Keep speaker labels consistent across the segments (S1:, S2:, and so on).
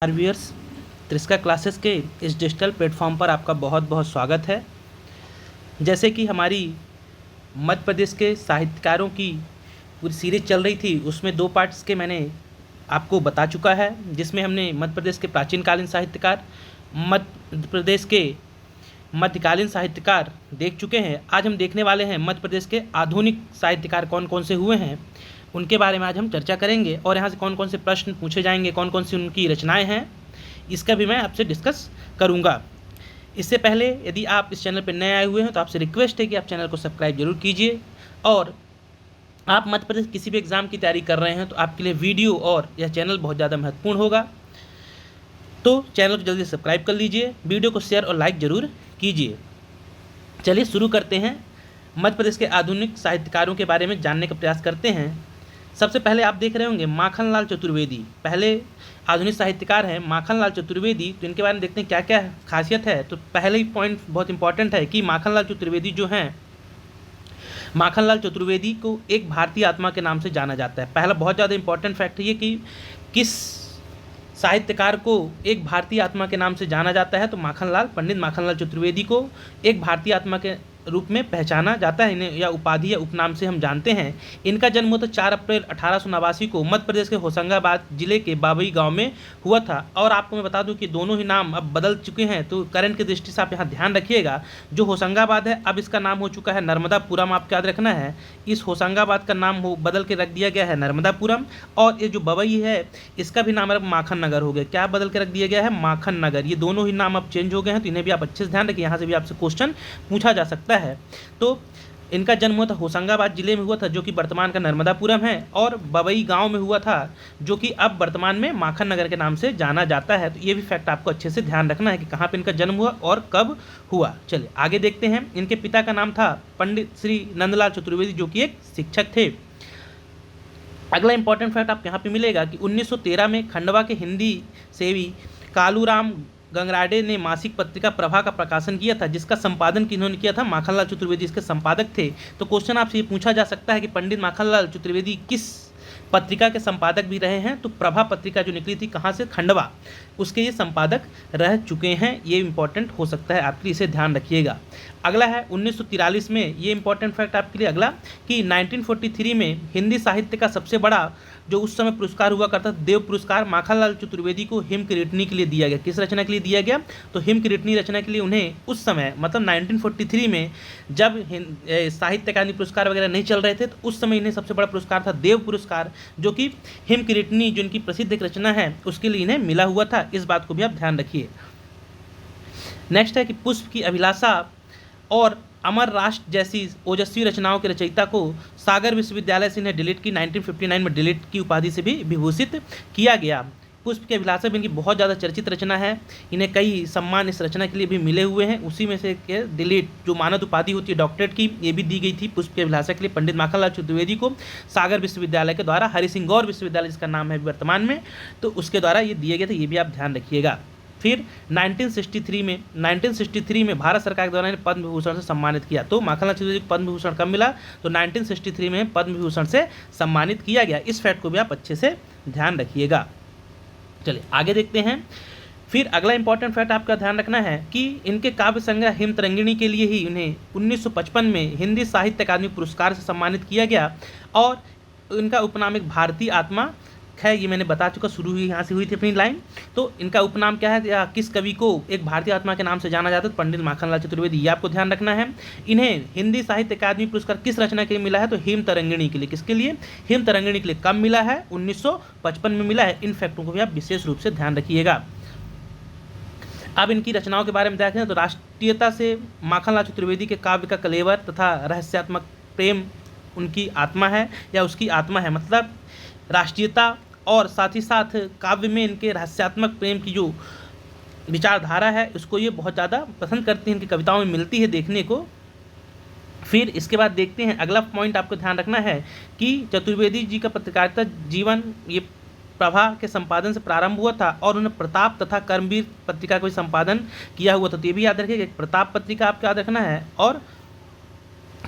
S1: Viewers, त्रिस्का classes के इस digital platform पर आपका बहुत बहुत स्वागत है। जैसे कि हमारी मध्य प्रदेश के साहित्यकारों की पूरी सीरीज चल रही थी, उसमें 2 पार्ट्स के मैंने आपको बता चुका है, जिसमें हमने मध्य प्रदेश के प्राचीनकालीन साहित्यकार, मध्य प्रदेश के मध्यकालीन साहित्यकार देख चुके हैं। आज हम देखने वाले हैं मध्य प्रदेश के आधुनिक साहित्यकार कौन कौन से हुए हैं, उनके बारे में आज हम चर्चा करेंगे और यहाँ से कौन कौन से प्रश्न पूछे जाएंगे, कौन कौन सी उनकी रचनाएं हैं, इसका भी मैं आपसे डिस्कस करूँगा। इससे पहले यदि आप इस चैनल पर नए आए हुए हैं तो आपसे रिक्वेस्ट है कि आप चैनल को सब्सक्राइब जरूर कीजिए। और आप मध्य प्रदेश किसी भी एग्ज़ाम की तैयारी कर रहे हैं तो आपके लिए वीडियो और यह चैनल बहुत ज़्यादा महत्वपूर्ण होगा, तो चैनल को जल्दी सब्सक्राइब कर लीजिए, वीडियो को शेयर और लाइक ज़रूर कीजिए। चलिए शुरू करते हैं। मध्य प्रदेश के आधुनिक साहित्यकारों के बारे में जानने का प्रयास करते हैं। सबसे पहले आप देख रहे होंगे माखनलाल चतुर्वेदी, पहले आधुनिक साहित्यकार हैं माखनलाल चतुर्वेदी। तो इनके बारे में देखते हैं क्या क्या खासियत है। तो पहले ही पॉइंट बहुत इंपॉर्टेंट है कि माखनलाल चतुर्वेदी जो हैं, माखनलाल चतुर्वेदी को एक भारतीय आत्मा के नाम से जाना जाता है। पहला बहुत ज़्यादा इंपॉर्टेंट फैक्ट ये कि किस साहित्यकार को एक भारतीय आत्मा के नाम से जाना जाता है, तो पंडित माखनलाल चतुर्वेदी को एक भारतीय आत्मा के रूप में पहचाना जाता है। इन्हें या उपाधि या उपनाम से हम जानते हैं। इनका जन्म होता 4 अप्रैल 1889 को मध्य प्रदेश के होशंगाबाद जिले के बाबई गांव में हुआ था। और आपको मैं बता दूं कि दोनों ही नाम अब बदल चुके हैं, तो करंट की दृष्टि से आप यहाँ ध्यान रखिएगा। जो होशंगाबाद है अब इसका नाम हो चुका है नर्मदापुरम, आपको याद रखना है। इस होशंगाबाद का नाम बदल के रख दिया गया है नर्मदापुरम। और ये जो बबई है इसका भी नाम अब माखन नगर हो गया। क्या बदल के रख दिया गया है? माखन नगर। ये दोनों ही नाम अब चेंज हो गए हैं, तो इन्हें भी आप अच्छे से ध्यान रखिए, यहाँ से भी आपसे क्वेश्चन पूछा जा सकता है। तो इनका जन्म हुआ था होशंगाबाद जिले में हुआ था, जो कि वर्तमान का नर्मदापुरम है, और बबई गांव में हुआ था, जो कि अब वर्तमान में माखन नगर के नाम से जाना जाता है। तो ये भी फैक्ट आपको अच्छे से ध्यान रखना है कि कहाँ पे इनका जन्म हुआ और कब हुआ। चलिए आगे देखते हैं। इनके पिता का नाम था पंडित श्री नंदलाल चतुर्वेदी, जो कि एक शिक्षक थे। अगला इंपॉर्टेंट फैक्ट आपको यहाँ पे मिलेगा कि 1913 में खंडवा के हिंदी सेवी कालूराम गंगराडे ने मासिक पत्रिका प्रभा का प्रकाशन किया था, जिसका संपादन किन्होंने किया था? माखनलाल चतुर्वेदी इसके संपादक थे। तो क्वेश्चन आपसे ये पूछा जा सकता है कि पंडित माखनलाल चतुर्वेदी किस पत्रिका के संपादक भी रहे हैं? तो प्रभा पत्रिका जो निकली थी कहाँ से? खंडवा, उसके ये संपादक रह चुके हैं। ये इंपॉर्टेंट हो सकता है आपके लिए, इसे ध्यान रखिएगा। अगला है 1943 में, ये इंपॉर्टेंट फैक्ट आपके लिए अगला कि 1943 में हिंदी साहित्य का सबसे बड़ा जो उस समय पुरस्कार हुआ करता था, देव पुरस्कार, माखनलाल चतुर्वेदी को हिम किरीटनी के लिए दिया गया। किस रचना के लिए दिया गया? तो हिम किरीटनी रचना के लिए उन्हें उस समय मतलब 1943 में जब साहित्य अकादमी पुरस्कार वगैरह नहीं चल रहे थे, तो उस समय इन्हें सबसे बड़ा पुरस्कार था देव पुरस्कार, जो कि हिम किरीटनी जो इनकी प्रसिद्ध एक रचना है उसके लिए इन्हें मिला हुआ था। इस बात को भी आप ध्यान रखिए। नेक्स्ट है कि पुष्प की अभिलाषा और अमर राष्ट्र जैसी ओजस्वी रचनाओं के रचयिता को सागर विश्वविद्यालय से इन्हें डिलीट की 1959 में डिलीट की उपाधि से भी विभूषित किया गया। पुष्प की अभिलाषा भी इनकी बहुत ज़्यादा चर्चित रचना है। इन्हें कई सम्मान इस रचना के लिए भी मिले हुए हैं। उसी में से डिलीट जो मानद उपाधि होती है डॉक्टरेट की, ये भी दी गई थी पुष्प की अभिलाषा के लिए पंडित माखनलाल चतुर्वेदी को सागर विश्वविद्यालय के द्वारा, हरिसिंह गौर विश्वविद्यालय जिसका नाम है वर्तमान में, तो उसके द्वारा ये दिए गए थे। ये भी आप ध्यान रखिएगा। फिर 1963 में भारत सरकार के द्वारा इन्हें पद्म विभूषण से सम्मानित किया। तो माखनलाल चतुर्वेदी को पद्म विभूषण कब मिला? तो 1963 में पद्म विभूषण से सम्मानित किया गया। इस फैक्ट को भी आप अच्छे से ध्यान रखिएगा। चलिए आगे देखते हैं। फिर अगला इंपॉर्टेंट फैक्ट आपका ध्यान रखना है कि इनके काव्य संग्रह हिम तरंगिणी के लिए ही उन्हें 1955 में हिंदी साहित्य अकादमी पुरस्कार से सम्मानित किया गया। और इनका उपनाम एक भारतीय आत्मा है, ये मैंने बता चुका, शुरू हुई यहाँ से हुई थी अपनी लाइन। तो इनका उपनाम क्या है या किस कवि को एक भारतीय आत्मा के नाम से जाना जाता है? पंडित माखनलाल चतुर्वेदी। ये आपको ध्यान रखना है। इन्हें हिंदी साहित्य अकादमी पुरस्कार किस रचना के लिए मिला है? तो हिम तरंगिणी के लिए। किसके लिए? हिम तरंगिणी के लिए। कब मिला है? 1955 में मिला है। इन फैक्टों को भी आप विशेष रूप से ध्यान रखिएगा। अब इनकी रचनाओं के बारे में देखें तो राष्ट्रीयता से माखनलाल चतुर्वेदी के काव्य का कलेवर तथा रहस्यात्मक प्रेम उनकी आत्मा है या उसकी आत्मा है। मतलब राष्ट्रीयता और साथ ही साथ काव्य में इनके रहस्यात्मक प्रेम की जो विचारधारा है उसको ये बहुत ज़्यादा पसंद करते हैं, इनकी कविताओं में मिलती है देखने को। फिर इसके बाद देखते हैं अगला पॉइंट आपको ध्यान रखना है कि चतुर्वेदी जी का पत्रकारिता जीवन ये प्रभा के संपादन से प्रारंभ हुआ था और उन्होंने प्रताप तथा कर्मवीर पत्रिका का भी संपादन किया हुआ था। तो ये भी याद रखिएगा, प्रताप पत्रिका आपको याद रखना है और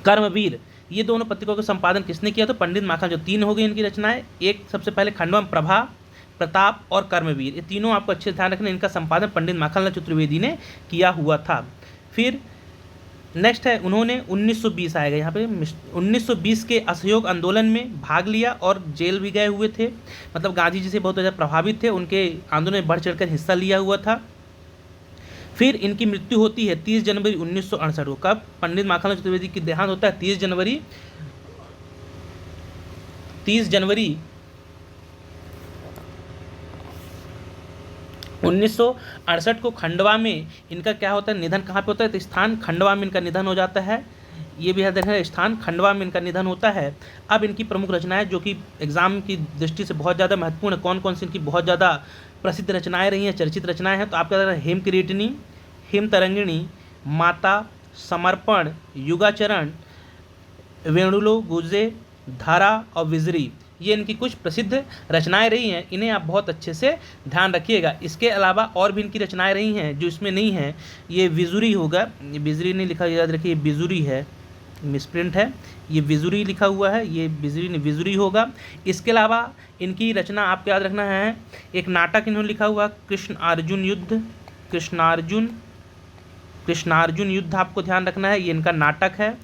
S1: कर्मवीर, ये दोनों पत्रिकाओं का संपादन किसने किया? तो पंडित माखन। जो 3 हो गई इनकी रचनाएं। एक सबसे पहले खंडवा प्रभा, प्रताप और कर्मवीर, ये तीनों आपको अच्छे से ध्यान रखना। इनका संपादन पंडित माखनलाल चतुर्वेदी ने किया हुआ था। फिर नेक्स्ट है, उन्होंने 1920 आएगा यहाँ पे, 1920 के असहयोग आंदोलन में भाग लिया और जेल भी गए हुए थे, मतलब गांधी जी से बहुत ज़्यादा प्रभावित थे, उनके आंदोलन में बढ़ चढ़कर हिस्सा लिया हुआ था। फिर इनकी मृत्यु होती है 30 जनवरी 1968 को। कब? पंडित माखनलाल चतुर्वेदी की देहांत होता है 30 जनवरी 1968 को खंडवा में इनका क्या होता है, निधन कहाँ पे होता है, तो स्थान खंडवा में इनका निधन हो जाता है। ये भी याद रखना, स्थान खंडवा में इनका निधन होता है। अब इनकी प्रमुख रचनाएं जो कि एग्जाम की दृष्टि से बहुत ज़्यादा महत्वपूर्ण है, कौन कौन सी इनकी बहुत ज़्यादा प्रसिद्ध रचनाएं रही हैं, चर्चित रचनाएं हैं, तो आपका हेम किरीटिनी, हेम तरंगिणी, माता, समर्पण, युगाचरण, वेणुलो गुजे, धारा और विजरी, ये इनकी कुछ प्रसिद्ध रचनाएं रही हैं, इन्हें आप बहुत अच्छे से ध्यान रखिएगा। इसके अलावा और भी इनकी रचनाएं रही हैं जो इसमें नहीं हैं, ये विजुरी होगा, ये बिजरी नहीं लिखा, याद रखिए ये बिजुरी है, मिसप्रिंट है, ये विजुरी लिखा हुआ है, ये बिजरी नहीं विजुरी होगा। इसके अलावा इनकी रचना आपको याद रखना है, एक नाटक इन्होंने लिखा हुआ कृष्ण अर्जुन युद्ध, कृष्णार्जुन युद्ध आपको ध्यान रखना है, ये इनका नाटक है।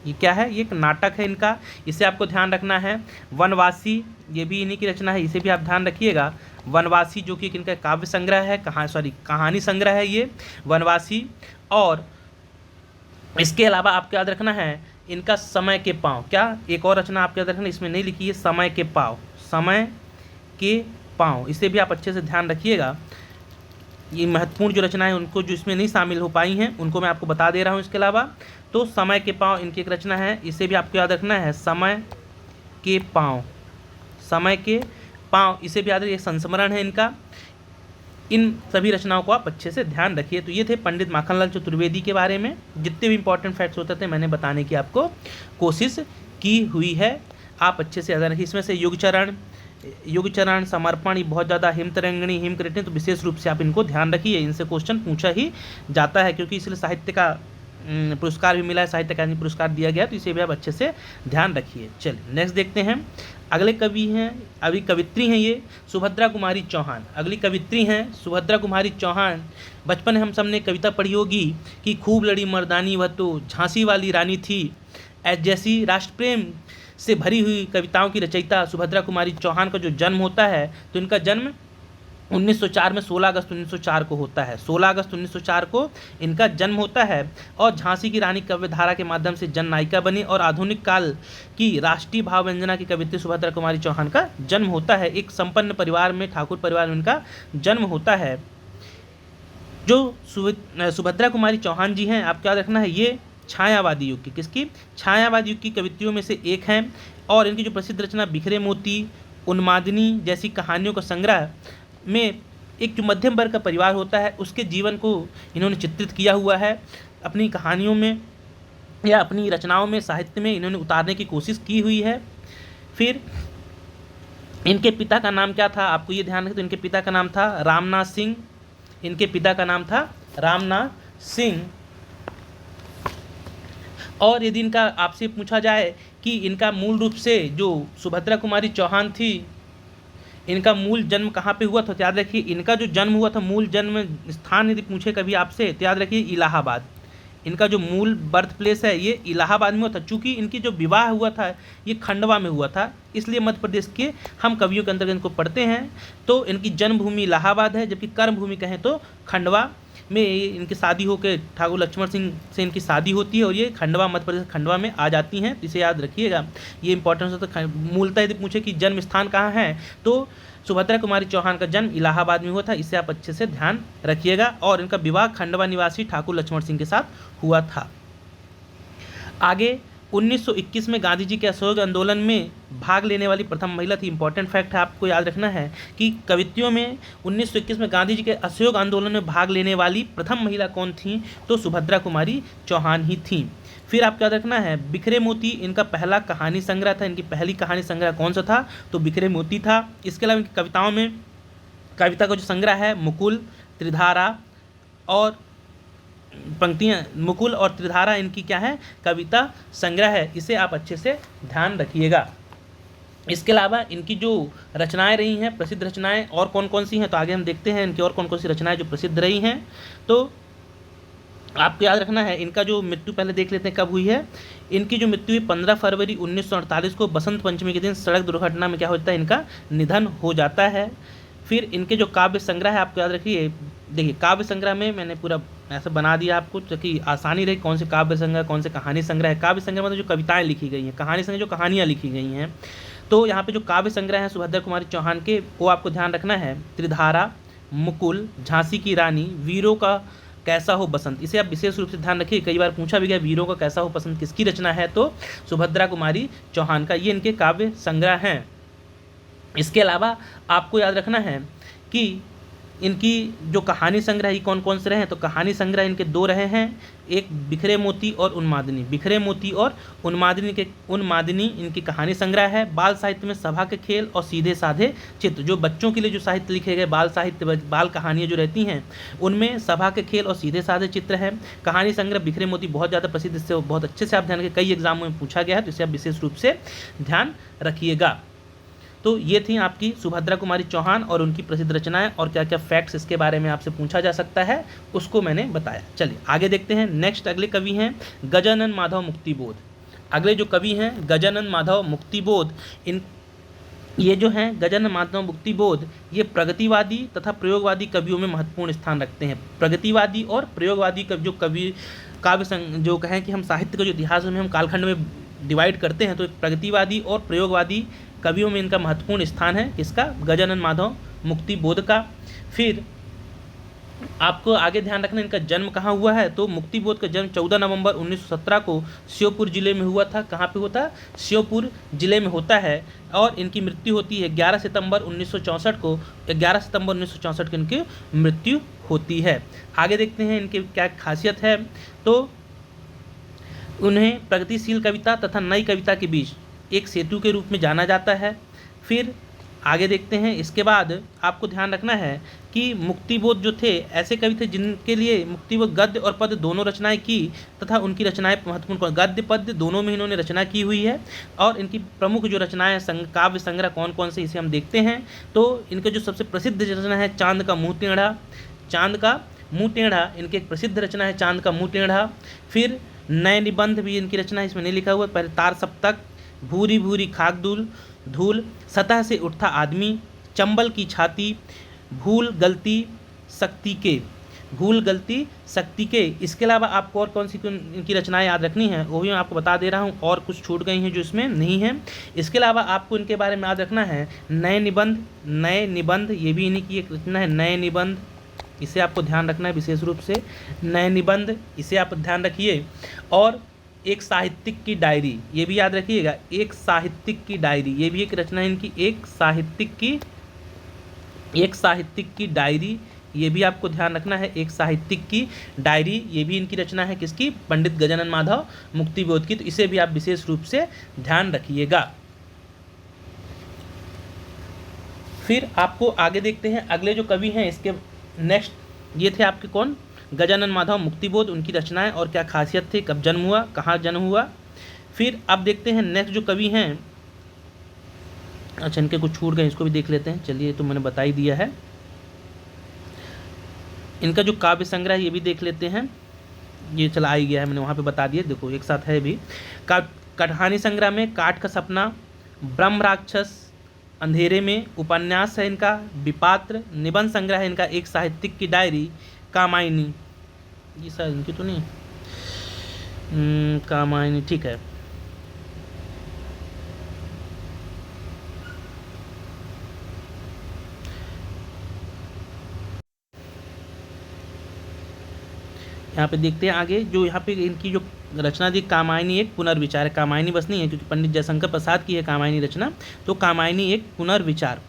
S1: ये क्या है, ये एक नाटक है इनका, इसे आपको ध्यान रखना है। वनवासी, ये भी इन्हीं की रचना है, इसे भी आप ध्यान रखिएगा। वनवासी जो कि इनका काव्य संग्रह है, कहानी संग्रह है ये वनवासी। और इसके अलावा आपको याद रखना है इनका समय के पाँव, क्या एक और रचना आपको याद रखना, इसमें नहीं लिखी है, समय के पाँव, इसे भी आप अच्छे से ध्यान रखिएगा। ये महत्वपूर्ण जो रचनाएं उनको जो इसमें नहीं शामिल हो पाई हैं उनको मैं आपको बता दे रहा हूँ। इसके अलावा तो समय के पाँव इनकी एक रचना है, इसे भी आपको याद रखना है, समय के पाँव, इसे भी याद रखिए, संस्मरण है इनका। इन सभी रचनाओं को आप अच्छे से ध्यान रखिए। तो ये थे पंडित माखनलाल चतुर्वेदी के बारे में, जितने भी इंपॉर्टेंट फैक्ट्स होते थे मैंने बताने की आपको कोशिश की हुई है, आप अच्छे से याद रखिए। इसमें से युगचरण, समर्पण, ये बहुत ज़्यादा, हिमतरंगिणी, हिमकिरीटिनी, तो विशेष रूप से आप इनको ध्यान रखिए, इनसे क्वेश्चन पूछा ही जाता है, क्योंकि इसलिए साहित्य का पुरस्कार भी मिला है, साहित्य अकादमी पुरस्कार दिया गया, तो इसे भी आप अच्छे से ध्यान रखिए। चलिए नेक्स्ट देखते हैं, अगले कवि हैं, अभी कवित्री हैं ये सुभद्रा कुमारी चौहान। अगली कवित्री हैं सुभद्रा कुमारी चौहान। बचपन में हम सब ने कविता पढ़ी होगी कि खूब लड़ी मर्दानी वह तो झांसी वाली रानी थी, जैसी राष्ट्र प्रेम से भरी हुई कविताओं की रचयिता सुभद्रा कुमारी चौहान का जो जन्म होता है, तो इनका जन्म 1904 में 16 अगस्त 1904 को होता है, 16 अगस्त 1904 को इनका जन्म होता है। और झांसी की रानी काव्यधारा के माध्यम से जन नायिका बनी और आधुनिक काल की राष्ट्रीय भाव व्यंजना की कवित्री सुभद्रा कुमारी चौहान का जन्म होता है। एक संपन्न परिवार में, ठाकुर परिवार में इनका जन्म होता है। जो सुभद्रा कुमारी चौहान जी हैं, आपको याद रखना है, ये छायावादी युग की, किसकी, छायावादी युग की कवित्रियों में से एक हैं। और इनकी जो प्रसिद्ध रचना बिखरे मोती, उन्मादिनी जैसी कहानियों का संग्रह में एक जो मध्यम वर्ग का परिवार होता है उसके जीवन को इन्होंने चित्रित किया हुआ है, अपनी कहानियों में या अपनी रचनाओं में, साहित्य में इन्होंने उतारने की कोशिश की हुई है। फिर इनके पिता का नाम क्या था, आपको ये ध्यान रखें, तो इनके पिता का नाम था रामनाथ सिंह, इनके पिता का नाम था रामनाथ सिंह। और यदि इनका आपसे पूछा जाए कि इनका मूल रूप से जो सुभद्रा कुमारी चौहान थी, इनका मूल जन्म कहाँ पे हुआ था, तो याद रखिए इनका जो जन्म हुआ था, मूल जन्म स्थान यदि पूछे कभी आपसे, तो याद रखिए इलाहाबाद। इनका जो मूल बर्थ प्लेस है ये इलाहाबाद में हुआ था। चूँकि इनकी जो विवाह हुआ था ये खंडवा में हुआ था, इसलिए मध्य प्रदेश के हम कवियों के अंतर्गत इनको पढ़ते हैं। तो इनकी जन्मभूमि इलाहाबाद है, जबकि कर्मभूमि कहें तो खंडवा में इनकी शादी होकर ठाकुर लक्ष्मण सिंह से इनकी शादी होती है और ये खंडवा, मध्य प्रदेश खंडवा में आ जाती हैं। तो इसे याद रखिएगा, ये इंपॉर्टेंस होता है। मूलतः यदि पूछे कि जन्म स्थान कहाँ है, तो सुभद्रा कुमारी चौहान का जन्म इलाहाबाद में हुआ था, इसे आप अच्छे से ध्यान रखिएगा। और इनका विवाह खंडवा निवासी ठाकुर लक्ष्मण सिंह के साथ हुआ था। आगे 1921 में गांधी जी के असहयोग आंदोलन में भाग लेने वाली प्रथम महिला थी। इंपॉर्टेंट फैक्ट है, आपको याद रखना है कि कवित्रियों में 1921 में गांधी जी के असहयोग आंदोलन में भाग लेने वाली प्रथम महिला कौन थी, तो सुभद्रा कुमारी चौहान ही थी। फिर आपको याद रखना है बिखरे मोती इनका पहला कहानी संग्रह था। इनकी पहली कहानी संग्रह कौन सा था, तो बिखरे मोती था। इसके अलावा इनकी कविताओं में, कविता का जो संग्रह है मुकुल, त्रिधारा और पंक्तियाँ, मुकुल और त्रिधारा इनकी क्या है, कविता संग्रह है। इसे आप अच्छे से ध्यान रखिएगा। इसके अलावा इनकी जो रचनाएं रही हैं, प्रसिद्ध रचनाएं और कौन कौन सी हैं, तो आगे हम देखते हैं इनकी और कौन कौन सी रचनाएं जो प्रसिद्ध रही हैं। तो आपको याद रखना है, इनका जो मृत्यु पहले देख लेते हैं कब हुई है। इनकी जो मृत्यु हुई 15 फरवरी 1948 को बसंत पंचमी के दिन सड़क दुर्घटना में क्या होता है, इनका निधन हो जाता है। फिर इनके जो काव्य संग्रह है, आपको याद रखिए, देखिए काव्य संग्रह में मैंने पूरा ऐसा बना दिया आपको ताकि आसानी रहे कौन से काव्य संग्रह कौन से कहानी संग्रह है। काव्य संग्रह मतलब जो कविताएं लिखी गई हैं, कहानी संग्रह जो कहानियाँ लिखी गई हैं। तो यहाँ पे जो काव्य संग्रह है सुभद्रा कुमारी चौहान के, वो आपको ध्यान रखना है। त्रिधारा, मुकुल, झांसी की रानी, वीरों का कैसा हो बसंत, इसे आप विशेष रूप से ध्यान रखिए, कई बार पूछा भी गया वीरों का कैसा हो बसंत किसकी रचना है, तो सुभद्रा कुमारी चौहान का, ये इनके काव्य संग्रह हैं। इसके अलावा आपको याद रखना है कि इनकी जो कहानी संग्रह ये कौन कौन से रहे हैं, तो कहानी संग्रह इनके दो रहे हैं, एक बिखरे मोती और उन्मादिनी। बिखरे मोती और उन्मादिनी इनकी कहानी संग्रह है। बाल साहित्य में सभा के खेल और सीधे साधे चित्र, जो बच्चों के लिए जो साहित्य लिखे गए बाल साहित्य बाल कहानियाँ जो रहती हैं उनमें सभा के खेल और सीधे साधे चित्र है। कहानी संग्रह बिखरे मोती बहुत ज़्यादा प्रसिद्ध, इससे बहुत अच्छे से आप ध्यान रखिए, कई एग्जामों में पूछा गया है, तो इसे आप विशेष रूप से ध्यान रखिएगा। तो ये थी आपकी सुभद्रा कुमारी चौहान और उनकी प्रसिद्ध रचनाएं, और क्या क्या फैक्ट्स इसके बारे में आपसे पूछा जा सकता है उसको मैंने बताया। चलिए आगे देखते हैं। नेक्स्ट अगले कवि हैं गजानन माधव मुक्तिबोध। अगले जो कवि हैं गजानन माधव मुक्तिबोध, ये जो हैं गजानन माधव मुक्तिबोध, ये प्रगतिवादी तथा प्रयोगवादी कवियों में महत्वपूर्ण स्थान रखते हैं। प्रगतिवादी और प्रयोगवादी कवि जो कवि जो कहें कि हम साहित्य का जो इतिहास में हम कालखंड में डिवाइड करते हैं, तो प्रगतिवादी और प्रयोगवादी कवियों में इनका महत्वपूर्ण स्थान है। किसका? गजानन माधव मुक्तिबोध का। फिर आपको आगे ध्यान रखना इनका जन्म कहाँ हुआ है, तो मुक्तिबोध का जन्म 14 नवंबर 1917 को श्योपुर जिले में हुआ था। कहाँ पे होता है? श्योपुर जिले में होता है। और इनकी मृत्यु होती है 11 सितंबर 1964 को। 11 सितंबर 1964 को इनकी मृत्यु होती है। आगे देखते हैं इनकी क्या खासियत है, तो उन्हें प्रगतिशील कविता तथा नई कविता के बीच एक सेतु के रूप में जाना जाता है। फिर आगे देखते हैं, इसके बाद आपको ध्यान रखना है कि मुक्तिबोध जो थे ऐसे कवि थे जिनके लिए मुक्तिबोध गद्य और पद्य दोनों रचनाएं की, तथा उनकी रचनाएं महत्वपूर्ण गद्य पद्य दोनों में इन्होंने रचना की हुई है। और इनकी प्रमुख जो रचनाएं काव्य संग्रह कौन कौन से इसे हम देखते हैं, तो इनके जो सबसे प्रसिद्ध रचना है चांद का मुँह टेढ़ा। चांद का मुँह टेढ़ा इनकी एक प्रसिद्ध रचना है, चांद का मुँह टेढ़ा। फिर नए निबंध भी इनकी रचना है, इसमें नहीं लिखा हुआ, पहले तार सप्तक, भूरी भूरी खाक धूल, सतह से उठता आदमी, चंबल की छाती, भूल गलती शक्ति के। इसके अलावा आपको और कौन सी इनकी रचनाएं याद रखनी है वो भी मैं आपको बता दे रहा हूँ, और कुछ छूट गई हैं जो इसमें नहीं है। इसके अलावा आपको इनके बारे में याद रखना है नए निबंध, ये भी इन्हीं की एक रचना है, नए निबंध, इसे आपको ध्यान रखना है विशेष रूप से, नए निबंध इसे आप ध्यान रखिए। और एक साहित्यिक की डायरी, ये भी याद रखिएगा, एक साहित्यिक की डायरी, ये भी एक रचना है इनकी, एक साहित्यिक की डायरी, ये भी आपको ध्यान रखना है, एक साहित्यिक की डायरी, ये भी इनकी रचना है, किसकी? पंडित गजानन माधव मुक्तिबोध की। तो इसे भी आप विशेष रूप से ध्यान रखिएगा। फिर आपको आगे देखते हैं अगले जो कवि हैं इसके नेक्स्ट, ये थे आपके कौन? गजानन माधव मुक्तिबोध, उनकी रचनाएं और क्या खासियत थी, कब जन्म हुआ, कहाँ जन्म हुआ। फिर अब देखते हैं नेक्स्ट जो कवि हैं, अच्छा इनके कुछ छूट गए, इसको भी देख लेते हैं। चलिए तो मैंने बता ही दिया है। इनका जो काव्य संग्रह ये भी देख लेते हैं, ये चला ही गया है, मैंने वहाँ पे बता दिया, देखो एक साथ है भी। कहानी संग्रह में काठ का सपना, ब्रह्म राक्षस, अंधेरे में, उपन्यास है इनका विपात्र, निबंध संग्रह है इनका एक साहित्यिक की डायरी, कामायनी, ये शायद इनकी तो नहीं, कामायनी ठीक है। यहाँ पे देखते हैं आगे, जो यहाँ पे इनकी जो रचना दी कामायनी एक पुनर्विचार है। कामायनी बस नहीं है क्योंकि पंडित जयशंकर प्रसाद की है कामायनी रचना, तो कामायनी एक पुनर्विचार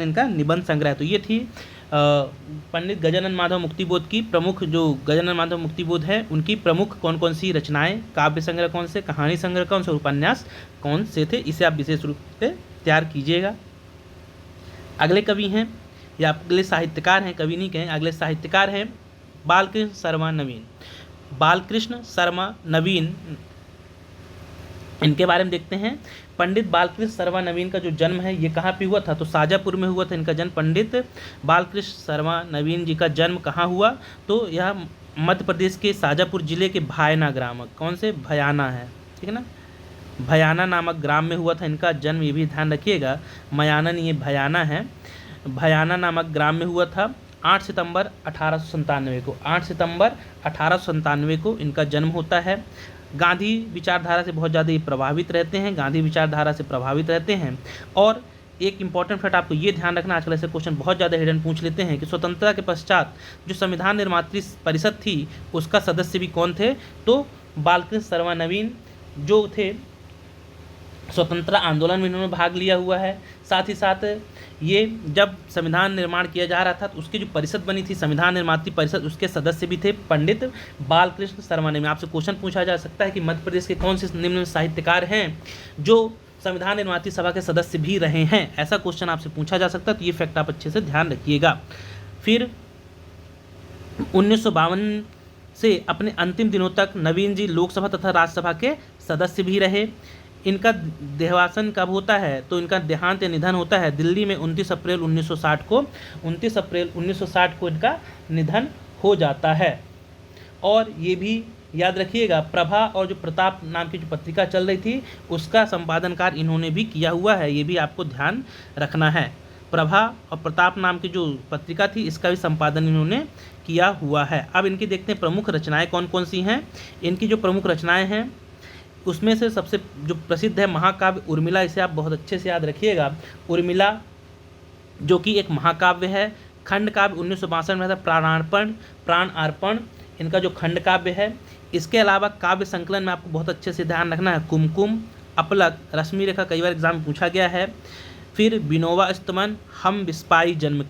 S1: इनका निबंध संग्रह। तो ये थी पंडित गजानन माधव मुक्तिबोध की प्रमुख, जो गजानन माधव मुक्तिबोध है उनकी प्रमुख कौन कौन सी रचनाएं, काव्य संग्रह कौन से, कहानी संग्रह कौन से, उपन्यास कौन से थे, इसे आप विशेष रूप से तैयार कीजिएगा। अगले कवि हैं या अगले साहित्यकार हैं, कवि नहीं कहें, अगले साहित्यकार हैं बालकृष्ण शर्मा नवीन। इनके बारे में देखते हैं। पंडित बालकृष्ण सर्वानवीन का जो जन्म है ये कहाँ पे हुआ था? तो शाजापुर में हुआ था इनका जन्म। पंडित बालकृष्ण सर्वानवीन जी का जन्म कहाँ हुआ? तो यह मध्य प्रदेश के शाजापुर जिले के भयाना ग्राम, कौन से? भयाना है, ठीक है ना, भयाना नामक ग्राम में हुआ था इनका जन्म, ये भी ध्यान रखिएगा। मयाना नहीं, ये भयाना है। भयाना नामक ग्राम में हुआ था 8 सितंबर 1897 को। 8 सितंबर 1897 को इनका जन्म होता है। गांधी विचारधारा से बहुत ज़्यादा प्रभावित रहते हैं, गांधी विचारधारा से प्रभावित रहते हैं। और एक इंपॉर्टेंट फैक्ट आपको ये ध्यान रखना, आजकल ऐसे क्वेश्चन बहुत ज़्यादा हिडन पूछ लेते हैं कि स्वतंत्रता के पश्चात जो संविधान निर्मात्री परिषद थी उसका सदस्य भी कौन थे? तो बालकृष्ण सर्वानवीन जो थे, स्वतंत्रता आंदोलन में इन्होंने भाग लिया हुआ है। साथ ही साथ ये जब संविधान निर्माण किया जा रहा था तो उसकी जो परिषद बनी थी, संविधान निर्मात्री परिषद, उसके सदस्य भी थे पंडित बालकृष्ण सर्वानवीन। आपसे क्वेश्चन पूछा जा सकता है कि मध्य प्रदेश के कौन से निम्न साहित्यकार हैं जो संविधान निर्मात्री सभा के सदस्य भी रहे हैं? ऐसा क्वेश्चन आपसे पूछा जा सकता है, तो ये फैक्ट आप अच्छे से ध्यान रखिएगा। फिर 1952 से अपने अंतिम दिनों तक नवीन जी लोकसभा तथा राज्यसभा के सदस्य भी रहे। इनका देहावसान कब होता है? तो इनका देहांत या निधन होता है दिल्ली में 29 अप्रैल 1960 को। 29 अप्रैल 1960 को इनका निधन हो जाता है। और ये भी याद रखिएगा, प्रभा और जो प्रताप नाम की जो पत्रिका चल रही थी उसका संपादन कार्य इन्होंने भी किया हुआ है, ये भी आपको ध्यान रखना है। प्रभा और प्रताप नाम की जो पत्रिका थी इसका भी संपादन इन्होंने किया हुआ है। अब इनकी देखते हैं प्रमुख रचनाएं कौन कौन सी हैं। इनकी जो प्रमुख रचनाएं हैं उसमें से सबसे जो प्रसिद्ध है महाकाव्य उर्मिला, इसे आप बहुत अच्छे से याद रखिएगा। उर्मिला जो कि एक महाकाव्य है। खंड काव्य 1962 में था प्राण अर्पण इनका जो खंड काव्य है। इसके अलावा काव्य संकलन में आपको बहुत अच्छे से ध्यान रखना है कुमकुम, अपलक, रश्मि रेखा, कई बार एग्जाम में पूछा गया है। फिर विनोबा स्तमन, हम विस्पाई जन्म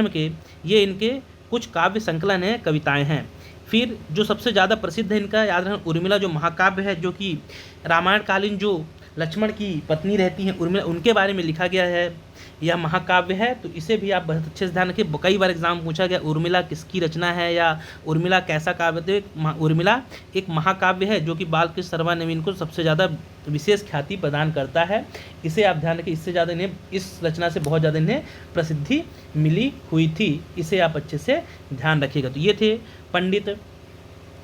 S1: के, ये इनके कुछ काव्य संकलन है, कविताएं हैं। फिर जो सबसे ज़्यादा प्रसिद्ध है इनका याद रखना उर्मिला जो महाकाव्य है, जो कि रामायण कालीन जो लक्ष्मण की पत्नी रहती हैं उर्मिला, उनके बारे में लिखा गया है, यह महाकाव्य है। तो इसे भी आप बहुत अच्छे से ध्यान रखिए, कई बार एग्जाम पूछा गया उर्मिला किसकी रचना है या उर्मिला कैसा काव्य। तो उर्मिला एक महाकाव्य है जो कि बालकृष्ण सर्वानवीन को सबसे ज़्यादा विशेष ख्याति प्रदान करता है। इसे आप ध्यान रखिए, इससे ज़्यादा इन्हें, इस रचना से बहुत ज़्यादा इन्हें प्रसिद्धि मिली हुई थी, इसे आप अच्छे से ध्यान रखिएगा। तो ये थे पंडित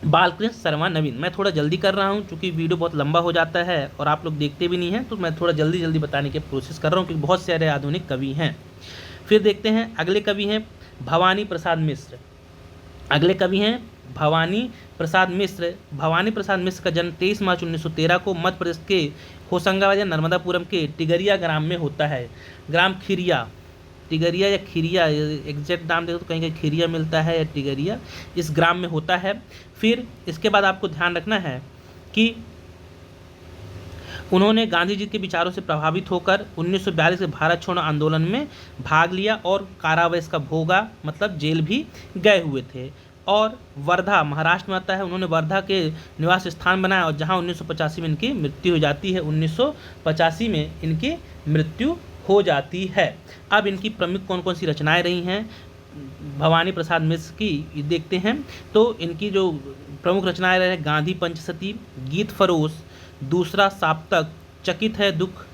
S1: बालकृष्ण सर्वानवीन। मैं थोड़ा जल्दी कर रहा हूँ क्योंकि वीडियो बहुत लंबा हो जाता है और आप लोग देखते भी नहीं हैं, तो मैं थोड़ा जल्दी बताने की कोशिश कर रहा हूँ क्योंकि बहुत सारे आधुनिक कवि हैं। फिर देखते हैं अगले कवि हैं भवानी प्रसाद मिश्र। अगले कवि हैं भवानी प्रसाद मिश्र। भवानी प्रसाद मिश्र का जन्म 23 मार्च 1913 को मध्य प्रदेश के होशंगाबाद या नर्मदापुरम के टिगरिया ग्राम में होता है। ग्राम खिरिया, टिगरिया या खिरिया, एग्जैक्ट नाम देखो तो कहीं खिरिया मिलता है या टिगरिया, इस ग्राम में होता है। फिर इसके बाद आपको ध्यान रखना है कि उन्होंने गांधी जी के विचारों से प्रभावित होकर 1942 के भारत छोड़ो आंदोलन में भाग लिया और कारावास का भोगा, मतलब जेल भी गए हुए थे। और वर्धा महाराष्ट्र में आता है, उन्होंने वर्धा के निवास स्थान बनाया और जहां 1985 में इनकी मृत्यु हो जाती है। 1985 में इनकी मृत्यु हो जाती है। अब इनकी प्रमुख कौन कौन सी रचनाएं रही हैं भवानी प्रसाद मिश्र की देखते हैं। तो इनकी जो प्रमुख रचनाएं रहे गांधी पंचसती, गीत फरोश, दूसरा साप्तक, चकित है दुख,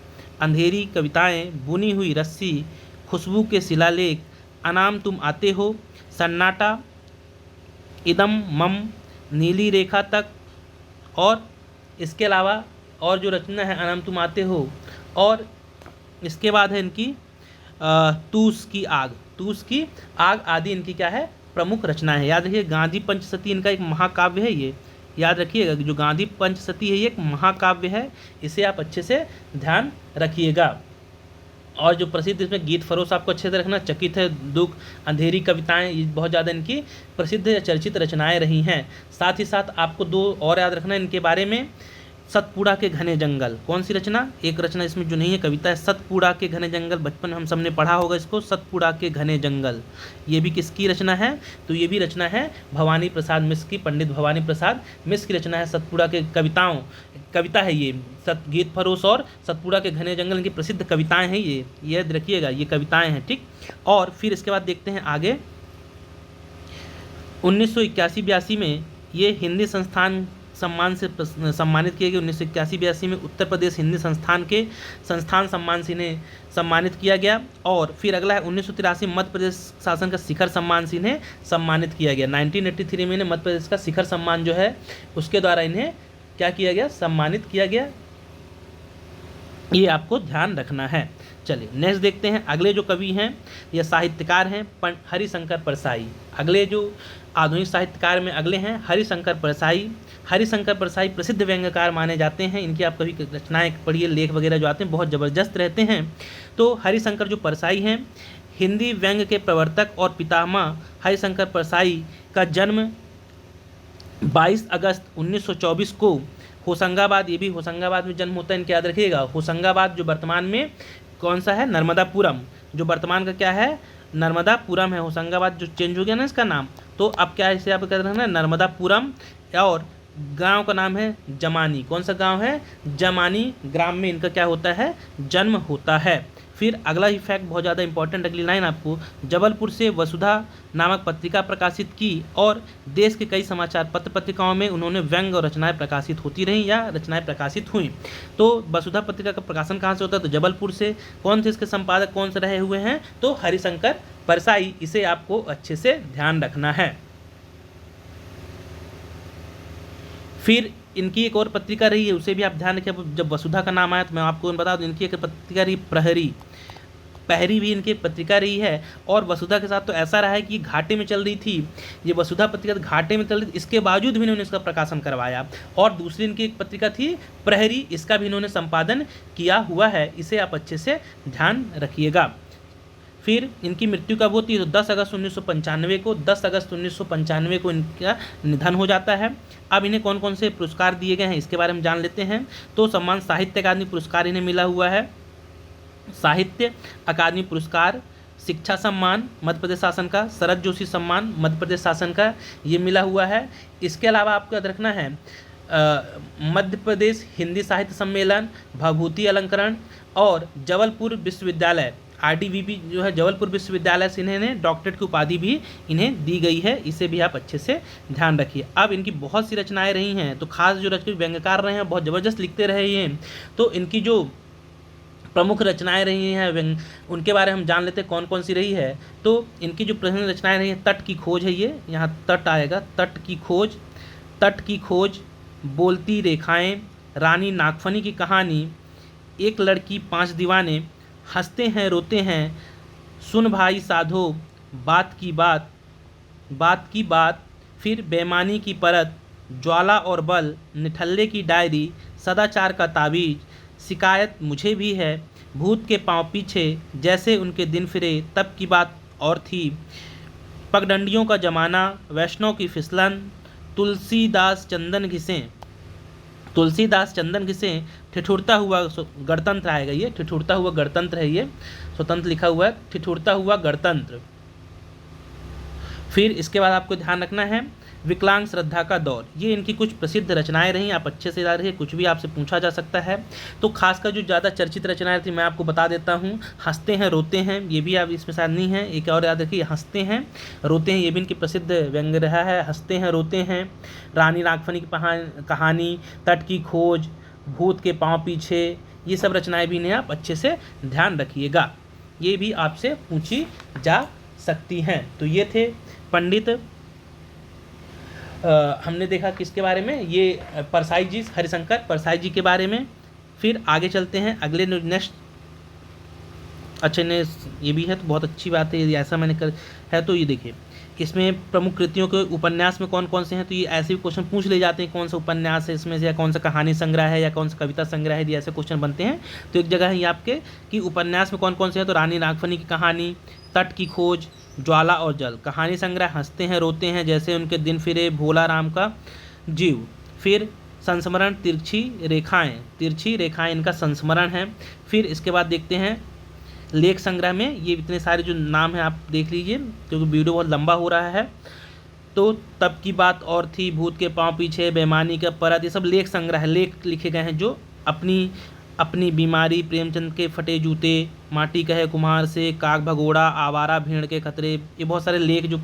S1: अंधेरी कविताएं, बुनी हुई रस्सी, खुशबू के शिलालेख, अनाम तुम आते हो, सन्नाटा, इदम मम, नीली रेखा तक। और इसके अलावा और जो रचना है अनाम तुम आते हो, और इसके बाद है इनकी तूस की आग आदि इनकी क्या है प्रमुख रचना है। याद रखिए गांधी पंचसती इनका एक महाकाव्य है, ये याद रखिएगा कि जो गांधी पंचसती है ये एक महाकाव्य है, इसे आप अच्छे से ध्यान रखिएगा। और जो प्रसिद्ध इसमें गीत फरोश आपको अच्छे से रखना, चकित है दुख, अंधेरी कविताएं, ये बहुत ज़्यादा इनकी प्रसिद्ध या चर्चित रचनाएं रही हैं। साथ ही साथ आपको दो और याद रखना इनके बारे में, सतपुड़ा के घने जंगल, कौन सी रचना, एक रचना इसमें जो नहीं है कविता है, सतपुड़ा के घने जंगल, बचपन में हम सबने पढ़ा होगा इसको, सतपुड़ा के घने जंगल, ये भी किसकी रचना है, तो ये भी रचना है भवानी प्रसाद मिश्र की, पंडित भवानी प्रसाद मिश्र की रचना है। सतपुड़ा के कविता है ये, गीत फरोश और सतपुड़ा के घने जंगल इनकी प्रसिद्ध कविताएं हैं, ये याद रखिएगा, ये कविताएं हैं, ठीक। और फिर इसके बाद देखते हैं आगे, 1981-82 में ये हिंदी सम्मान से सम्मानित किए गए। 1981-82 में उत्तर प्रदेश हिंदी संस्थान के संस्थान सम्मान से इन्हें सम्मानित किया गया। और फिर अगला है 1983 मध्य प्रदेश शासन का शिखर सम्मान से इन्हें सम्मानित किया गया। 1983 में इन्हें मध्य प्रदेश का शिखर सम्मान जो है उसके द्वारा इन्हें क्या किया गया, सम्मानित किया गया। ये आपको ध्यान रखना है। चलिए नेक्स्ट देखते हैं। अगले जो कवि हैं या साहित्यकार हैं हरिशंकर परसाई। अगले जो आधुनिक साहित्यकार में अगले हैं हरिशंकर परसाई। हरिशंकर परसाई प्रसिद्ध व्यंग्यकार माने जाते हैं। इनकी आप कभी रचनाएं पढ़िए, लेख वगैरह जो आते हैं बहुत ज़बरदस्त रहते हैं। तो हरिशंकर जो परसाई हैं हिंदी व्यंग्य के प्रवर्तक और पितामह हरिशंकर परसाई का जन्म 22 अगस्त 1924 को होशंगाबाद, ये भी होशंगाबाद में जन्म होता है, इनके याद रखिएगा। होशंगाबाद जो वर्तमान में कौन सा है, नर्मदापुरम, जो वर्तमान का क्या है, नर्मदापुरम है। होशंगाबाद जो चेंज हो गया ना इसका नाम, तो अब क्या इसे आप कहते हैं ना नर्मदापुरम। और गांव का नाम है जमानी। कौन सा गांव है, जमानी ग्राम में इनका क्या होता है, जन्म होता है। फिर अगला ही फैक्ट बहुत ज़्यादा इंपॉर्टेंट, अगली लाइन आपको, जबलपुर से वसुधा नामक पत्रिका प्रकाशित की और देश के कई समाचार पत्र पत्रिकाओं में उन्होंने व्यंग और रचनाएं प्रकाशित होती रहीं या रचनाएं प्रकाशित हुई। तो वसुधा पत्रिका का प्रकाशन कहाँ से होता है, तो जबलपुर से। कौन थे इसके संपादक, कौन से रहे हुए हैं, तो हरिशंकर परसाई। इसे आपको अच्छे से ध्यान रखना है। फिर इनकी एक और पत्रिका रही है, उसे भी आप ध्यान रखें। जब वसुधा का नाम आया तो मैं आपको बता दूं इनकी एक पत्रिका रही प्रहरी। पहरी भी इनकी पत्रिका रही है। और वसुधा के साथ तो ऐसा रहा है कि घाटे में चल रही थी, ये वसुधा पत्रिका घाटे में चल रही थी, इसके बावजूद भी इन्होंने इसका प्रकाशन करवाया। और दूसरी इनकी एक पत्रिका थी प्रहरी, इसका भी इन्होंने संपादन किया हुआ है। इसे आप अच्छे से ध्यान रखिएगा। फिर इनकी मृत्यु कब होती है, तो 10 अगस्त 1995 को 10 अगस्त 1995 को इनका निधन हो जाता है। अब इन्हें कौन कौन से पुरस्कार दिए गए हैं इसके बारे में जान लेते हैं। तो सम्मान साहित्य अकादमी पुरस्कार इन्हें मिला हुआ है, साहित्य अकादमी पुरस्कार, शिक्षा सम्मान मध्य प्रदेश शासन का, शरद जोशी सम्मान मध्य प्रदेश शासन का ये मिला हुआ है। इसके अलावा आपको याद रखना है मध्य प्रदेश हिंदी साहित्य सम्मेलन, भभूति अलंकरण और जबलपुर विश्वविद्यालय RDVP जो है जबलपुर विश्वविद्यालय से इन्हें डॉक्टरेट की उपाधि भी इन्हें दी गई है। इसे भी आप अच्छे से ध्यान रखिए। अब इनकी बहुत सी रचनाएं रही हैं, तो खास जो रचना व्यंग्यकार रहे हैं बहुत ज़बरदस्त लिखते रहे हैं। तो इनकी जो प्रमुख रचनाएं रही हैं उनके बारे में हम जान लेते हैं कौन कौन सी रही है। तो इनकी जो प्रमुख रचनाएं रही हैं, तट की खोज है, ये यहाँ तट आएगा, तट की खोज, बोलती रेखाएं, रानी नागफनी की कहानी, एक लड़की 5 दीवाने, हंसते हैं रोते हैं, सुन भाई साधो, बात की बात, फिर बेईमानी की परत, ज्वाला और बल, निठल्ले की डायरी, सदाचार का ताबीज, शिकायत मुझे भी है, भूत के पांव पीछे, जैसे उनके दिन फिरे तब की बात और थी, पगडंडियों का जमाना, वैष्णव की फिसलन, तुलसीदास चंदन घिसें, ठिठुरता हुआ गणतंत्र आएगा, ये ठिठुरता हुआ गणतंत्र है, ये स्वतंत्र लिखा हुआ है, ठिठुरता हुआ गणतंत्र। फिर इसके बाद आपको ध्यान रखना है विकलांग श्रद्धा का दौर। ये इनकी कुछ प्रसिद्ध रचनाएं रहीं, आप अच्छे से याद रहिए, कुछ भी आपसे पूछा जा सकता है। तो खासकर जो ज़्यादा चर्चित रचनाएं थी मैं आपको बता देता हूँ। हंसते हैं रोते हैं, ये भी आप इसमें शायद नहीं है, एक और याद रखिए, हंसते हैं रोते हैं, ये भी इनकी प्रसिद्ध व्यंग्य रहा है। हंसते हैं रोते हैं, रानी नागफनी की कहानी, तट की खोज, भूत के पाँव पीछे, ये सब रचनाएँ भी इन्हें आप अच्छे से ध्यान रखिएगा, ये भी आपसे पूछी जा सकती हैं। तो ये थे पंडित हमने देखा किसके बारे में, ये परसाई जी, हरिशंकर परसाई जी के बारे में। फिर आगे चलते हैं अगले नेक्स्ट। अच्छा ने ये भी है तो बहुत अच्छी बात है, यदि ऐसा मैंने कर है तो ये देखिए इसमें प्रमुख कृतियों के उपन्यास में कौन कौन से हैं। तो ये ऐसे भी क्वेश्चन पूछ ले जाते हैं, कौन सा उपन्यास है इसमें से, या कौन सा कहानी संग्रह है, या कौन सा कविता संग्रह है, यदि ऐसे क्वेश्चन बनते हैं तो एक जगह है ये आपके कि उपन्यास में कौन कौन से हैं। तो रानी नागफनी की कहानी, तट की खोज, ज्वाला और जल। कहानी संग्रह हंसते हैं रोते हैं, जैसे उनके दिन फिरे, भोला राम का जीव। फिर संस्मरण तिरछी रेखाएं इनका संस्मरण है। फिर इसके बाद देखते हैं लेख संग्रह में, ये इतने सारे जो नाम हैं आप देख लीजिए क्योंकि वीडियो बहुत लंबा हो रहा है। तो तब की बात और थी, भूत के पाँव पीछे, बेईमानी का परत, ये सब लेख संग्रह, लेख लिखे गए हैं जो अपनी बीमारी, प्रेमचंद के फटे जूते, माटी कहे कुम्हार से, काग भगोड़ा, आवारा भेड़ के खतरे, ये बहुत सारे लेख जो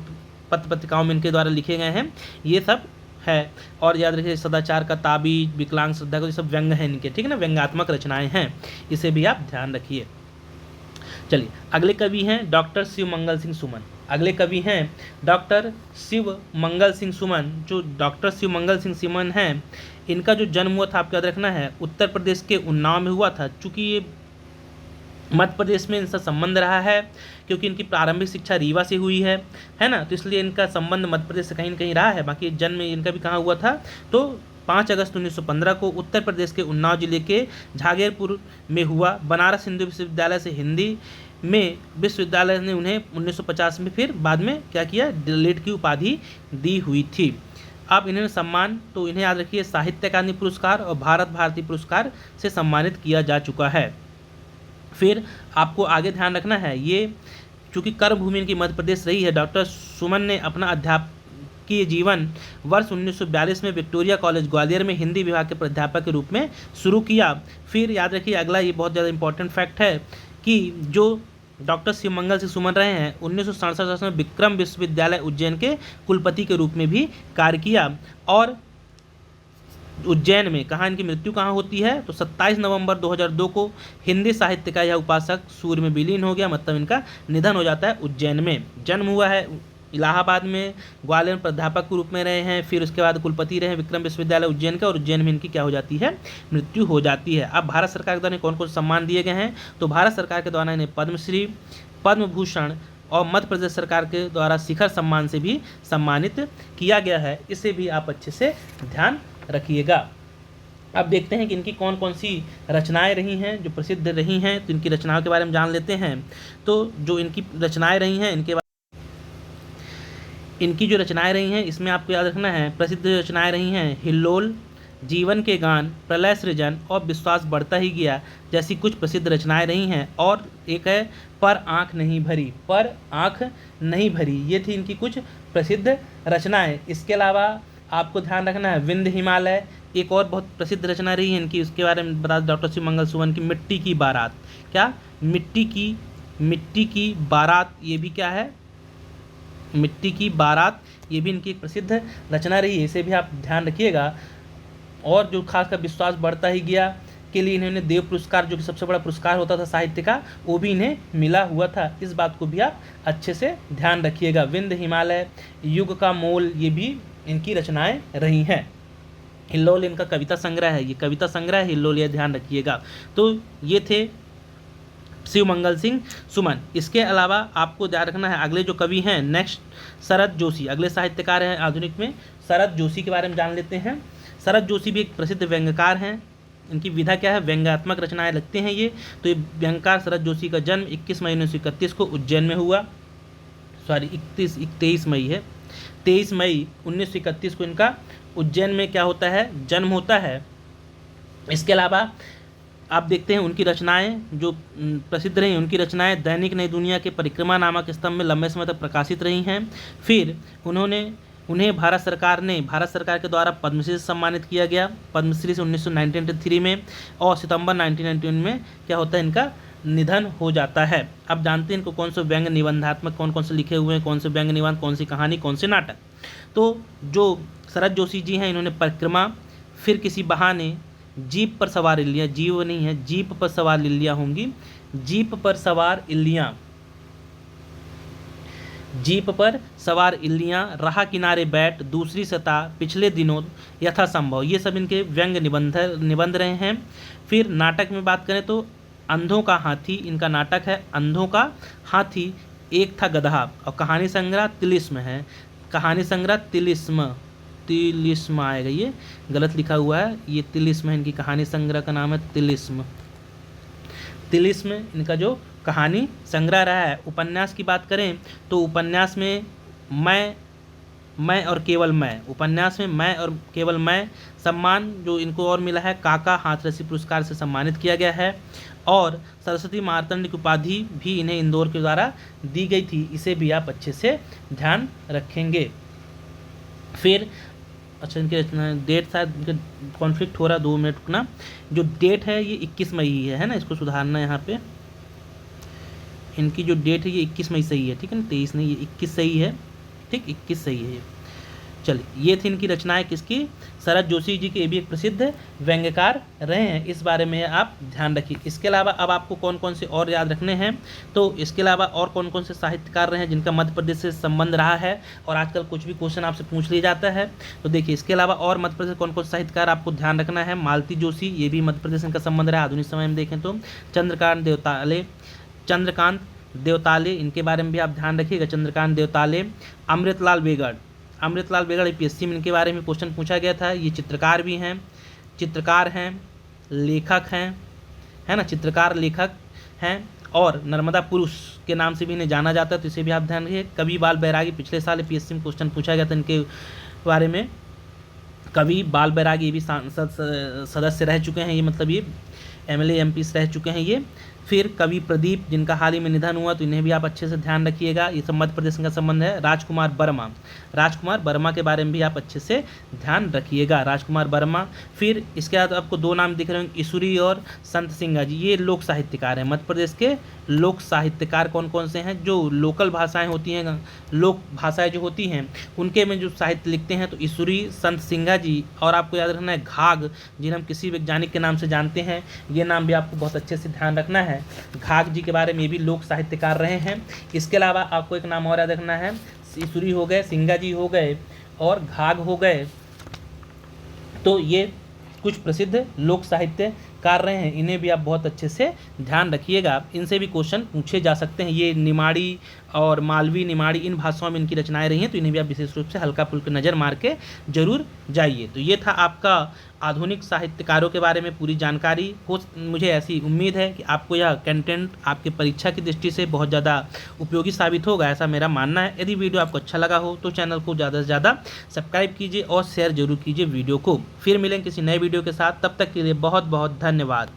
S1: पत्र पत्रिकाओं में इनके द्वारा लिखे गए हैं, ये सब है। और याद रखिए सदाचार का ताबीज, विकलांग श्रद्धा को, ये सब व्यंग है इनके, ठीक है ना, व्यंग्यात्मक रचनाएं हैं, इसे भी आप ध्यान रखिए। चलिए अगले कवि हैं डॉक्टर शिव मंगल सिंह सुमन। अगले कवि हैं डॉक्टर शिव मंगल सिंह सुमन। जो डॉक्टर शिव मंगल सिंह सुमन हैं, इनका जो जन्म हुआ था आपको याद रखना है उत्तर प्रदेश के उन्नाव में हुआ था। चूँकि ये मध्य प्रदेश में इनका संबंध रहा है क्योंकि इनकी प्रारंभिक शिक्षा रीवा से हुई है ना, तो इसलिए इनका संबंध मध्य प्रदेश से कहीं न कहीं रहा है। बाकी जन्म इनका भी कहाँ हुआ था, तो 5 अगस्त 1915 को उत्तर प्रदेश के उन्नाव जिले के झागेरपुर में हुआ। बनारस हिंदू विश्वविद्यालय से हिंदी में विश्वविद्यालय ने उन्हें 1950 में फिर बाद में क्या किया, डीलिट की उपाधि दी हुई थी। अब इन्होंने सम्मान, तो इन्हें याद रखिए साहित्य अकादमी पुरस्कार और भारत भारती पुरस्कार से सम्मानित किया जा चुका है। फिर आपको आगे ध्यान रखना है, ये चूँकि कर्मभूमि इनकी मध्य प्रदेश रही है, डॉक्टर सुमन ने अपना अध्यापकीय जीवन वर्ष 1942 में विक्टोरिया कॉलेज ग्वालियर में हिंदी विभाग के प्राध्यापक के रूप में शुरू किया। फिर याद रखिए अगला, ये बहुत ज़्यादा इंपॉर्टेंट फैक्ट है कि जो डॉक्टर शिव मंगल सिंह सुमन रहे हैं 1967 में विक्रम विश्वविद्यालय उज्जैन के कुलपति के रूप में भी कार्य किया। और उज्जैन में कहाँ इनकी मृत्यु कहाँ होती है, तो 27 नवंबर 2002 को हिंदी साहित्य का यह उपासक सूर्य में विलीन हो गया, मतलब इनका निधन हो जाता है उज्जैन में। जन्म हुआ है इलाहाबाद में, ग्वालियर में प्राध्यापक के रूप में रहे हैं, फिर उसके बाद कुलपति रहे विक्रम विश्वविद्यालय उज्जैन का, और उज्जैन में इनकी क्या हो जाती है, मृत्यु हो जाती है। अब भारत सरकार के द्वारा कौन कौन से सम्मान दिए गए हैं, तो भारत सरकार के द्वारा इन्हें पद्मश्री, पद्म भूषण और मध्य प्रदेश सरकार के द्वारा शिखर सम्मान से भी सम्मानित किया गया है। इसे भी आप अच्छे से ध्यान रखिएगा। अब देखते हैं कि इनकी कौन कौन सी रचनाएं रही हैं जो प्रसिद्ध रही हैं, तो इनकी रचनाओं के बारे में जान लेते हैं। तो जो इनकी रचनाएं रही हैं, इनकी जो रचनाएं रही हैं इसमें आपको याद रखना है प्रसिद्ध रचनाएं रही हैं हिल्लोल, जीवन के गान, प्रलय सृजन और विश्वास बढ़ता ही गया जैसी कुछ प्रसिद्ध रचनाएं रही हैं। और एक है पर आँख नहीं भरी, पर आँख नहीं भरी, ये थी इनकी कुछ प्रसिद्ध रचनाएं। इसके अलावा आपको ध्यान रखना है विंध्य हिमालय, एक और बहुत प्रसिद्ध रचना रही है इनकी, उसके बारे में बता डॉक्टर शिव मंगल सुमन की मिट्टी की बारात। क्या, मिट्टी की बारात, ये भी क्या है, मिट्टी की बारात, ये भी इनकी एक प्रसिद्ध रचना रही है, इसे भी आप ध्यान रखिएगा। और जो खासकर विश्वास बढ़ता ही गया के लिए इन्होंने देव पुरस्कार, जो कि सबसे बड़ा पुरस्कार होता था साहित्य का, वो भी इन्हें मिला हुआ था। इस बात को भी आप अच्छे से ध्यान रखिएगा। विंध्य हिमालय, युग का मोल, ये भी इनकी रचनाएं रही हैं। हिल्लोल इनका कविता संग्रह है, ये कविता संग्रह है हिल्लोल, ये ध्यान रखिएगा। तो ये थे शिव मंगल सिंह सुमन। इसके अलावा आपको ध्यान रखना है अगले जो कवि हैं नेक्स्ट शरद जोशी, अगले साहित्यकार हैं आधुनिक में, शरद जोशी के बारे में जान लेते हैं। शरद जोशी भी एक प्रसिद्ध व्यंग्यकार हैं। इनकी विधा क्या है, व्यंग्यात्मक रचनाएं लगते हैं ये। तो ये व्यंग्यकार शरद जोशी का जन्म 21 मई 1931 को उज्जैन में हुआ। 23 मई है, 23 मई 1931 को इनका उज्जैन में क्या होता है, जन्म होता है। इसके अलावा आप देखते हैं उनकी रचनाएं जो प्रसिद्ध रही, उनकी रचनाएं दैनिक नई दुनिया के परिक्रमा नामक स्तंभ में लंबे समय तक प्रकाशित रही हैं। फिर उन्हें भारत सरकार के द्वारा पद्मश्री से सम्मानित किया गया, पद्मश्री से 1993 में, और सितंबर 1991 में क्या होता है, इनका निधन हो जाता है। अब जानते हैं इनको कौन से व्यंग निबंधात्मक कौन से लिखे हुए हैं, कौन से व्यंग निबंध, कौन सी कहानी, कौन से नाटक। तो जो शरद जोशी जी हैं इन्होंने परिक्रमा, फिर किसी बहाने, जीप पर सवार इल्लियाँ, जीव नहीं है, जीप पर सवार इल्लियाँ होंगी, जीप पर सवार इल्लियाँ, जीप पर सवार इल्लियाँ, राह किनारे बैठ, दूसरी सतह, पिछले दिनों, यथासंभव, ये सब इनके व्यंग निबंध रहे हैं। फिर नाटक में बात करें तो अंधों का हाथी इनका नाटक है, अंधों का हाथी, एक था गधा, और कहानी संग्रह तिलिस्म है, कहानी संग्रह तिलिस्म आएगा, ये गलत लिखा हुआ है, ये तिलिस्म है, इनकी कहानी संग्रह का नाम है तिलिस्म इनका जो कहानी संग्रह रहा है। उपन्यास की बात करें तो उपन्यास में मैं और केवल मैं, उपन्यास में मैं और केवल मैं सम्मान जो इनको और मिला है, काका हाथरसी पुरस्कार से सम्मानित किया गया है। और सरस्वती मार्तंड की उपाधि भी इन्हें इंदौर के द्वारा दी गई थी, इसे भी आप अच्छे से ध्यान रखेंगे। फिर अच्छा, इनके डेट शायद कॉन्फ्लिक्ट हो रहा है, 2 मिनट रुकना। जो डेट है ये 21 मई ही है ना, इसको सुधारना है यहाँ पे। इनकी जो डेट है ये 21 मई सही है, ठीक है ना, 23 नहीं, ये 21 सही है, ठीक, 21 सही है ये। चलिए ये थी इनकी रचनाएं किसकी, शरद जोशी जी के, ये भी एक प्रसिद्ध व्यंग्यकार रहे हैं, इस बारे में आप ध्यान रखिए। इसके अलावा अब आपको कौन कौन से और याद रखने हैं, तो इसके अलावा और कौन कौन से साहित्यकार रहे हैं जिनका मध्य प्रदेश से संबंध रहा है और आजकल कुछ भी क्वेश्चन आपसे पूछ लिया जाता है। तो देखिए इसके अलावा और मध्य प्रदेश कौन कौन से साहित्यकार आपको ध्यान रखना है, मालती जोशी, ये भी मध्य प्रदेश का संबंध रहा आधुनिक समय में देखें तो, चंद्रकांत देवताले, इनके बारे में भी आप ध्यान रखिएगा, चंद्रकांत देवताले। अमृतलाल बेगड़, अमृतलाल बेगड़ यूपीएससी में इनके बारे में क्वेश्चन पूछा गया था, ये चित्रकार भी हैं, चित्रकार हैं, लेखक हैं, है ना, चित्रकार लेखक हैं, और नर्मदा पुरुष के नाम से भी इन्हें जाना जाता है, तो इसे भी आप ध्यान रखिए। कवि बाल बैरागी, पिछले साल यूपीएससी में क्वेश्चन पूछा गया था इनके बारे में, कवि बाल बैरागी ये भी सांसद सदस्य रह चुके हैं, ये मतलब ये एमएलए एमपी रह चुके हैं ये। फिर कवि प्रदीप, जिनका हाल ही में निधन हुआ, तो इन्हें भी आप अच्छे से ध्यान रखिएगा, ये सब मध्य प्रदेश का संबंध है। राजकुमार वर्मा, राजकुमार वर्मा के बारे में भी आप अच्छे से ध्यान रखिएगा, राजकुमार वर्मा। फिर इसके बाद आपको दो नाम दिख रहे हैं, ईश्वरी और संत सिंगा जी, ये लोक साहित्यकार हैं, मध्य प्रदेश के लोक साहित्यकार कौन कौन से हैं, जो लोकल भाषाएं होती हैं, लोक भाषाएं जो होती हैं उनके में जो साहित्य लिखते हैं, तो ईश्वरी, संत सिंगा जी। और आपको याद रखना है घाघ, जिन्हें हम किसी वैज्ञानिक के नाम से जानते हैं, ये नाम भी आपको बहुत अच्छे से ध्यान रखना है, घाघ जी के बारे में, भी लोक साहित्यकार रहे हैं। इसके अलावा आपको एक नाम और याद रखना है, ईश्वरी हो गए, सिंगा जी हो गए और घाघ हो गए, तो ये कुछ प्रसिद्ध लोक साहित्यकार रहे हैं, इन्हें भी आप बहुत अच्छे से ध्यान रखिएगा, इनसे भी क्वेश्चन पूछे जा सकते हैं। ये निमाड़ी और मालवी, निमाड़ी, इन भाषाओं में इनकी रचनाएं रही हैं, तो इन्हें भी आप विशेष रूप से हल्का फुल्का नज़र मार के जरूर जाइए। तो ये था आपका आधुनिक साहित्यकारों के बारे में पूरी जानकारी। मुझे ऐसी उम्मीद है कि आपको यह कंटेंट आपके परीक्षा की दृष्टि से बहुत ज़्यादा उपयोगी साबित होगा, ऐसा मेरा मानना है। यदि वीडियो आपको अच्छा लगा हो तो चैनल को ज़्यादा से ज़्यादा सब्सक्राइब कीजिए और शेयर जरूर कीजिए वीडियो को। फिर मिलेंगे किसी नए वीडियो के साथ, तब तक के लिए बहुत बहुत धन्यवाद।